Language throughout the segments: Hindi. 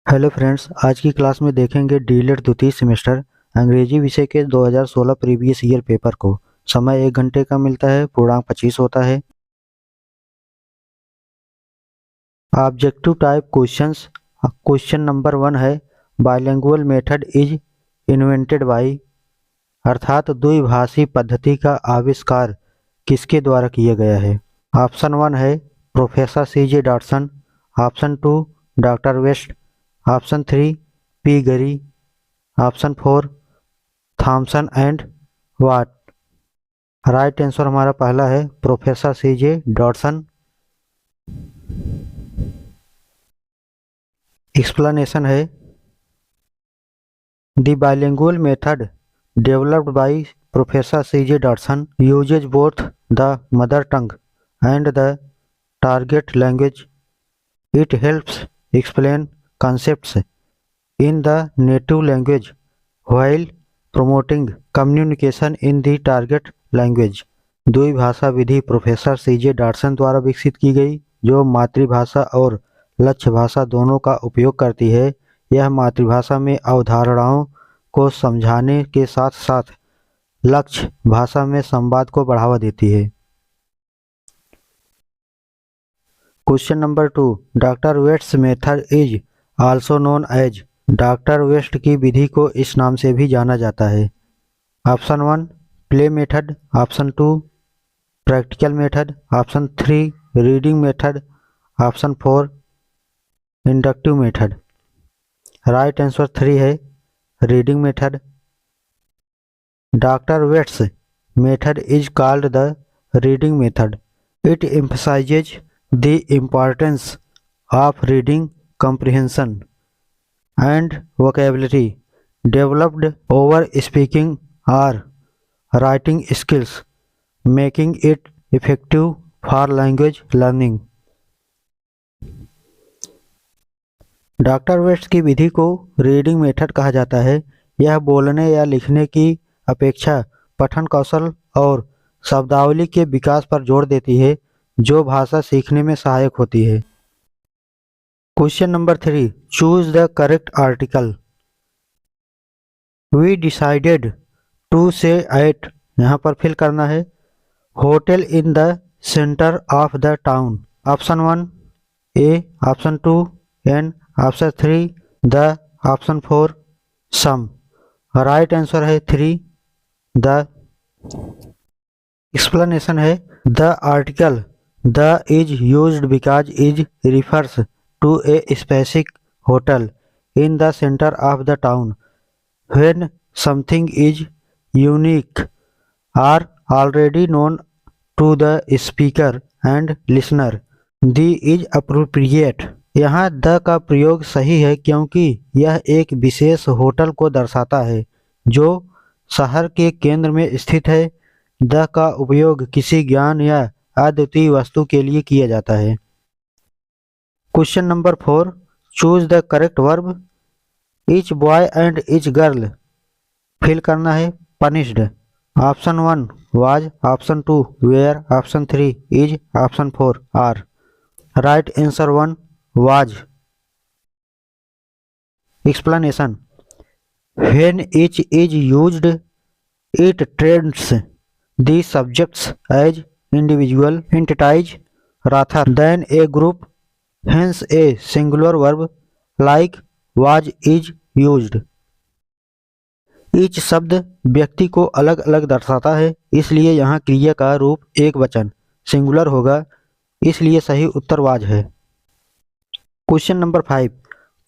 हेलो फ्रेंड्स, आज की क्लास में देखेंगे डीएलएड द्वितीय सेमेस्टर अंग्रेजी विषय के 2016 प्रीवियस ईयर पेपर को। समय 1 घंटे का मिलता है, पूर्णांक 25 होता है। Objective type questions. Question number 1 है, bilingual method is invented by, अर्थात द्विभाषी पद्धति का आविष्कार किसके द्वारा किया गया है। ऑप्शन 1 है professor C J Dodson, option 2 doctor West, option 3 P Gurrey, option 4 Thomson and Wyatt. Right answer हमारा पहला है प्रोफेसर सीजे डॉटसन। एक्सप्लेनेशन है, the bilingual method developed by professor C J Dodson uses both the mother tongue and the target language. It helps explain concepts in the native language while promoting communication in the target language। द्विभाषा विधि प्रोफेसर सीजे डॉटसन द्वारा विकसित की गई, जो मातृभाषा और लक्ष्य भाषा दोनों का उपयोग करती है। यह मातृभाषा में अवधारणाओं को समझाने के साथ साथ लक्ष्य भाषा में संवाद को बढ़ावा देती है। Question number 2, doctor West's method is also known as. Doctor West की विधि को इस नाम से भी जाना जाता है। Option 1 play method, option 2 practical method, option 3 reading method, option 4 inductive method. Right answer 3 है reading method. Doctor West's method is called the reading method. It emphasizes the importance of reading comprehension and vocabulary developed over speaking or writing skills, making it effective for language learning। Doctor West's की विधि को रीडिंग मेथड कहा जाता है। यह बोलने या लिखने की अपेक्षा पठन कौशल और शब्दावली के विकास पर जोर देती है, जो भाषा सीखने में सहायक होती है। Question number 3, choose the correct article. We decided to stay at, यहाँ पर फिल करना है hotel in the centre of the town. Option 1 a, option 2 an, option 3 the, option 4 some. Right answer है 3 द। एक्सप्लेनेशन है, the article the is used because is refers to a specific hotel in the center of the town when something is unique or already known to the speaker and listener। The is appropriate। यहाँ द का प्रयोग सही है क्योंकि यह एक विशेष होटल को दर्शाता है जो शहर के केंद्र में स्थित है। द का उपयोग किसी ज्ञान या अद्वितीय वस्तु के लिए किया जाता है। Question number 4, choose the correct verb. Each boy and each girl fill करना है punished. Option 1 was, option 2 were, option 3 is, option 4 are. Right answer 1 was. Explanation, when each is used it treats the subjects as individual entities rather than a group, hence a singular verb like was is used। each शब्द व्यक्ति को अलग अलग दर्शाता है, इसलिए यहाँ क्रिया का रूप एक वचन सिंगुलर होगा, इसलिए सही उत्तर वाज है। Question number 5,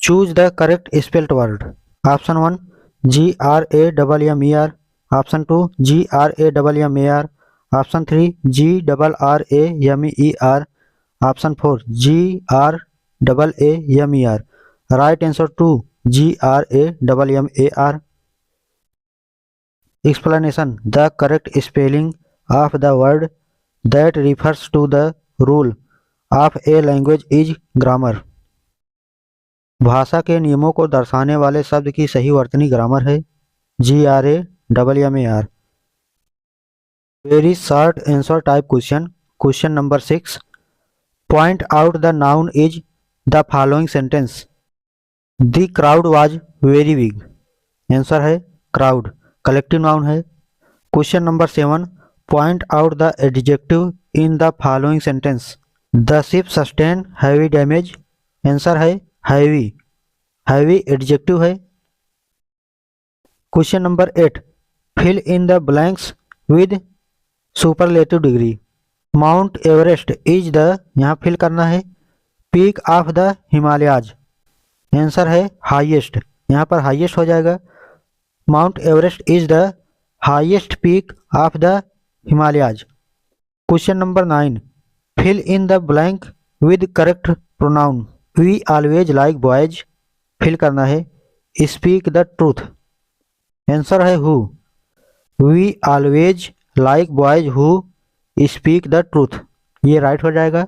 choose the correct spelled word. Option 1 GRAMMER, option 2 GRAMMAR, option 3 GRRAMER, option 4 GRAAMER। Right answer 2 GRAMMAR। Explanation, the correct spelling of the word that refers to the rule of a language is grammar. भाषा के नियमों को दर्शाने वाले शब्द की सही वर्तनी ग्रामर है। GRAMMAR। Very short answer type question. Question number 6, point out the noun is the following sentence. The crowd was very big. Answer है क्राउड, कलेक्टिव नाउन है। Question number 7, point out the adjective in the following sentence. The ship sustain heavy damage. Answer है हैवी, हैवी एडजेक्टिव है। Question number 8, fill in the blanks with superlative degree. Mount Everest is the, यहाँ फिल करना है, peak of the Himalayas. Answer है हाईएस्ट, यहाँ पर हाईएस्ट हो जाएगा। Mount Everest is the highest peak of the Himalayas. Question number 9, fill in the blank with correct pronoun. We always like boys, fill करना है, स्पीक द ट्रूथ। आंसर है who, we always like boys who speak the truth, ये राइट हो जाएगा।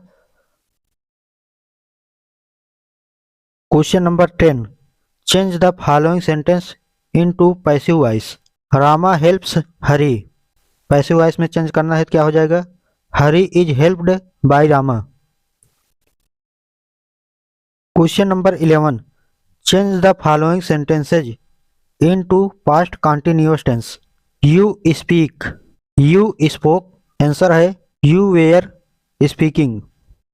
Question number 10, change the following sentence into passive voice. Rama helps Hari, passive voice में चेंज करना है, क्या हो जाएगा, Hari is helped by Rama. Question number 11, change the following sentences into past continuous tense. You speak, you spoke. Answer है you were speaking.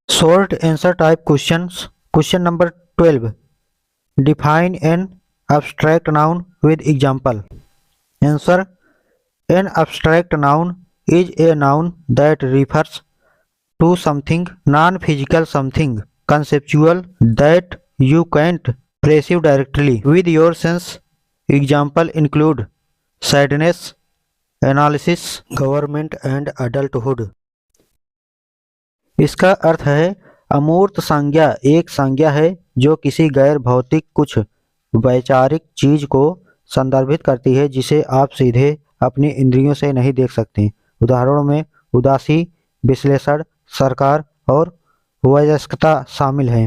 Short answer type questions. Question number 12, define an abstract noun with example. Answer, an abstract noun is a noun that refers to something non-physical, something conceptual that you can't perceive directly with your sense. Example include sadness, analysis, government and adulthood. इसका अर्थ है अमूर्त संज्ञा एक संज्ञा है जो किसी गैर भौतिक कुछ वैचारिक चीज को संदर्भित करती है जिसे आप सीधे अपनी इंद्रियों से नहीं देख सकते। उदाहरणों में उदासी, विश्लेषण, सरकार और वयस्कता शामिल है।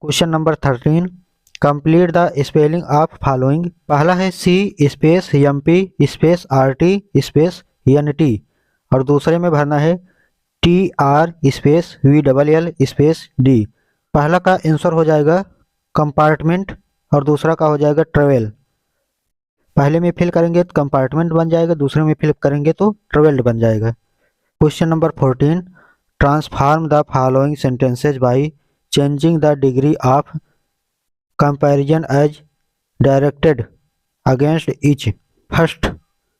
Question number 13, complete the spelling of following. पहला है C space MP space RT space NT और दूसरे में भरना है TR space VLL space D. पहला का आंसर हो जाएगा कंपार्टमेंट और दूसरा का हो जाएगा ट्रेवल। पहले में फिल करेंगे तो कंपार्टमेंट बन जाएगा, दूसरे में फिल करेंगे तो ट्रेवल्ड बन जाएगा। Question number 14, transform the following sentences by changing the degree of comparison as directed against each. First,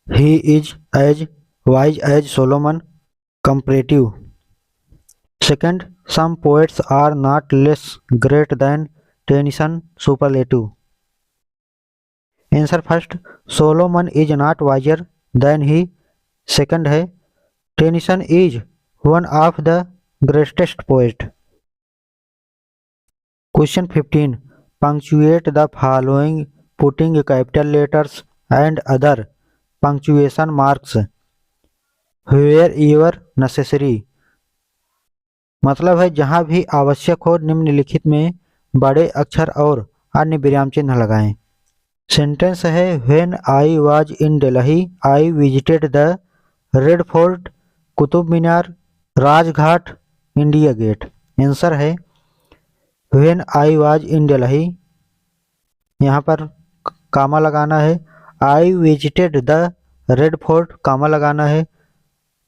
he is as wise as Solomon, comparative. Second, some poets are not less great than Tennyson, superlative. Answer first, Solomon is not wiser than he. Second है Tennyson is one of the greatest poet. Question 15, punctuate the following putting capital letters and other punctuation marks where ever necessary. मतलब है जहां भी आवश्यक हो निम्नलिखित में बड़े अक्षर और अन्य विराम चिन्ह लगाएं। सेंटेंस है when I was in Delhi I visited the Red Fort, Qutub Minar, Rajghat, India Gate. Answer है when I was in Delhi, यहाँ पर कामा लगाना है, I visited the Red Fort comma लगाना है,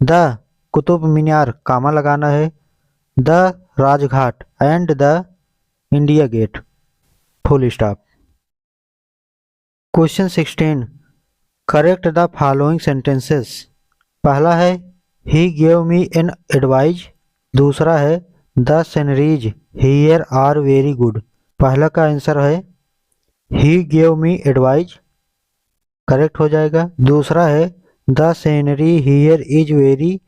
द कुतुब मीनार कामा लगाना है, the Rajghat and the India Gate, full stop. Question 16, correct the following sentences. पहला है he gave me an advise, दूसरा है the sceneries here are very good. पहला का आंसर है he gave me advise, correct हो जाएगा। दूसरा है the scenery here is very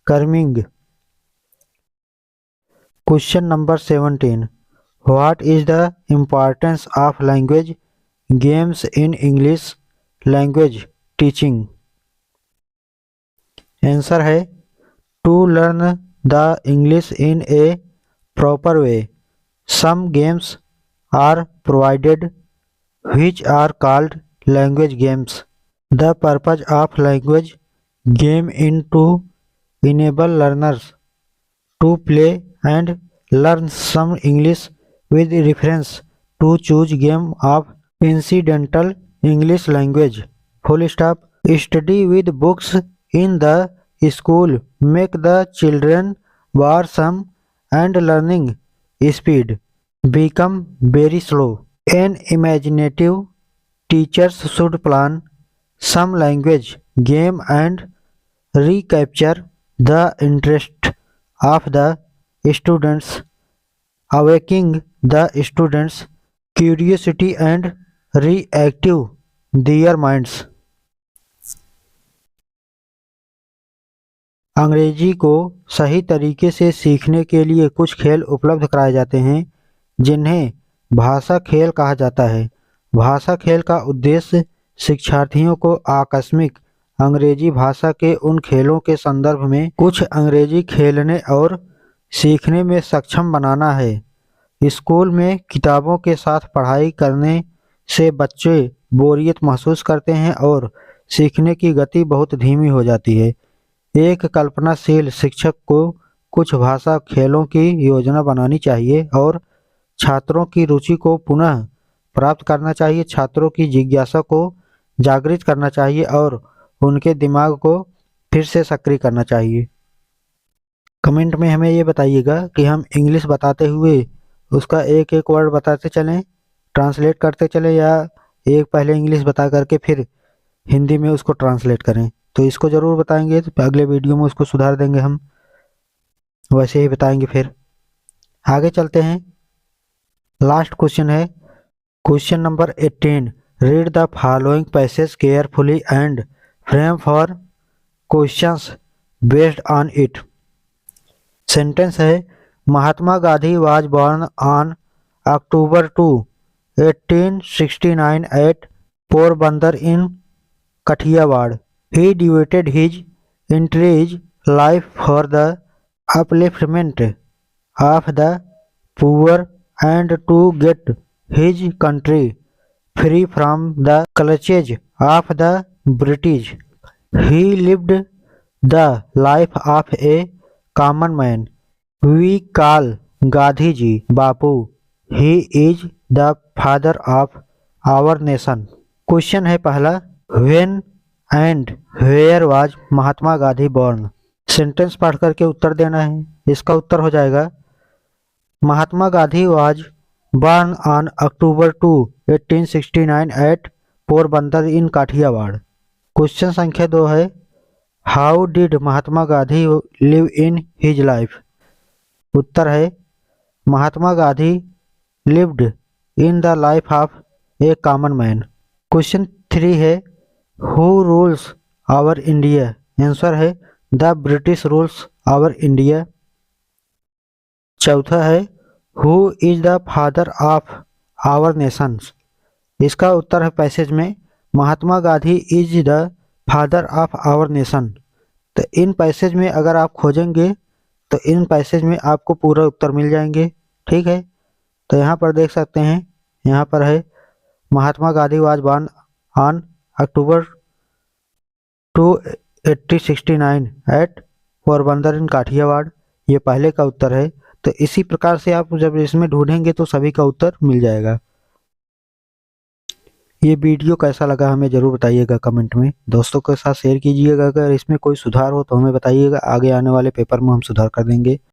charming. Question number 17, what is the importance of language games in English language teaching. Answer है to learn the English in a proper way, some games are provided which are called language games. The purpose of language game is to enable learners to play and learn some English with reference to choose game of incidental English language. Full stop. Study with books in the school make the children boresome and learning speed become very slow. An imaginative teachers should plan some language game and recapture the interest of the students, awakening the students' curiosity and reactive their minds. अंग्रेजी को सही तरीके से सीखने के लिए कुछ खेल उपलब्ध कराए जाते हैं जिन्हें भाषा खेल कहा जाता है। भाषा खेल का उद्देश्य शिक्षार्थियों को आकस्मिक अंग्रेजी भाषा के उन खेलों के संदर्भ में कुछ अंग्रेजी खेलने और सीखने में सक्षम बनाना है। स्कूल में किताबों के साथ पढ़ाई करने से बच्चे बोरियत महसूस करते हैं और सीखने की गति बहुत धीमी हो जाती है। एक कल्पनाशील शिक्षक को कुछ भाषा खेलों की योजना बनानी चाहिए और छात्रों की रुचि को पुनः प्राप्त करना चाहिए, छात्रों की जिज्ञासा को जागृत करना चाहिए और उनके दिमाग को फिर से सक्रिय करना चाहिए। कमेंट में हमें ये बताइएगा कि हम इंग्लिश बताते हुए उसका एक एक वर्ड बताते चलें, ट्रांसलेट करते चलें, या एक पहले इंग्लिश बता करके फिर हिंदी में उसको ट्रांसलेट करें। तो इसको ज़रूर बताएंगे, तो अगले वीडियो में उसको सुधार देंगे, हम वैसे ही बताएंगे। फिर आगे चलते हैं। लास्ट क्वेश्चन है question number 18। Read the following passage carefully and frame four questions based on it. Sentence है Mahatma Gandhi was born on October 2, 1869 at Porbandar in Kathiawar. He devoted his entire life for the upliftment of the poor and to get his country free from the clutches of the British. He lived the life of a common man. We call Gandhi ji Bapu. He is the father of our nation. Question है पहला, when and where was Mahatma Gandhi born। Sentence पढ़ करके उत्तर देना है। इसका उत्तर हो जाएगा Mahatma Gandhi was born on October 2, 1869 at Porbandar in Kathiawar. Question संख्या 2 है how did Mahatma Gandhi live in his life. उत्तर है Mahatma Gandhi lived in the life of a common man. Question 3 है who rules our India. Answer है the British rules our India. चौथा है who is the father of our nations. इसका उत्तर है पैसेज में Mahatma Gandhi is the father of our nation. तो इन पैसेज में अगर आप खोजेंगे तो इन पैसेज में आपको पूरा उत्तर मिल जाएंगे। ठीक है, तो यहाँ पर देख सकते हैं, यहाँ पर है Mahatma Gandhi was born on October 2, 1869 at Porbandar in Kathiawar. ये पहले का उत्तर है। तो इसी प्रकार से आप जब इसमें ढूंढेंगे तो सभी का उत्तर मिल जाएगा। ये वीडियो कैसा लगा हमें ज़रूर बताइएगा कमेंट में, दोस्तों के साथ शेयर कीजिएगा। अगर इसमें कोई सुधार हो तो हमें बताइएगा, आगे आने वाले पेपर में हम सुधार कर देंगे।